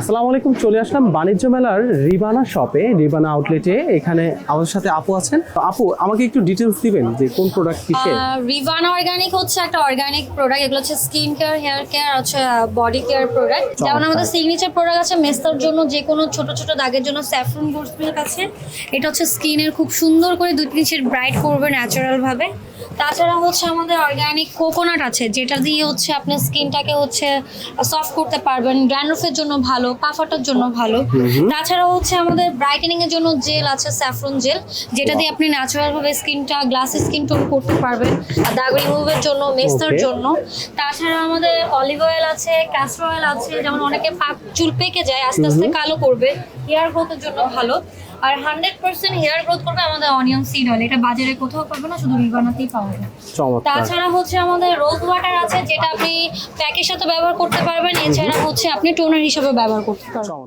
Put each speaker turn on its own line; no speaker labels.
আসসালামু আলাইকুম, চলে আসলাম বাণিজ্য মেলার রিবানা শপে, রিবানা আউটলেটে। এখানে আমাদের সাথে আপু আছেন। তো আপু, আমাকে একটু ডিটেলস দিবেন যে কোন প্রোডাক্ট কিসের?
রিভানা অর্গানিক হচ্ছে একটা অর্গানিক প্রোডাক্ট। এগুলো হচ্ছে স্কিন কেয়ার, হেয়ার কেয়ার, হচ্ছে বডি কেয়ার প্রোডাক্ট। যেমন আমাদের সিগনেচার প্রোডাক্ট আছে মেস্তার জন্য, যে কোনো ছোট ছোট দাগের জন্য স্যাফরন গোস মিল্ক আছে। এটা হচ্ছে স্কিনের খুব সুন্দর করে 2-3 শেড ব্রাইট করবে ন্যাচারাল ভাবে। তাছাড়া হচ্ছে আমাদের অর্গানিক কোকোনাট আছে, যেটা দিয়ে হচ্ছে আপনি স্কিনটাকে হচ্ছে সফট করতে পারবেন। ড্যান্ড্রফের জন্য ভালো, পা ফাটার জন্য ভালো। তাছাড়া হচ্ছে আমাদের ব্রাইটেনিং এর জন্য জেল আছে, স্যাফরন জেল, যেটা দিয়ে আপনি ন্যাচারাল ভাবে স্কিনটা গ্লাসি স্কিন টোন করতে পারবেন। আর দাগ রিমুভের জন্য, মেস্তার জন্য। তাছাড়া আমাদের অলিভ অয়েল আছে, ক্যাস্টর অয়েল আছে। যেমন অনেকে চুল পেকে যায়, আস্তে আস্তে কালো করবে, হেয়ার গ্রোথের জন্য ভালো। আর 100% হেয়ার গ্রোথ করবে আমাদের অনিয়ন সিড অয়েল। এটা বাজারে কোথাও পাবে না, শুধু রিবানাতেই পাওয়া যায়। তাছাড়া হচ্ছে আমাদের রোজ ওয়াটার আছে, যেটা আপনি প্যাকের সাথে ব্যবহার করতে পারবেন। এছাড়া হচ্ছে আপনি টোনার হিসেবে ব্যবহার করতে পারবেন।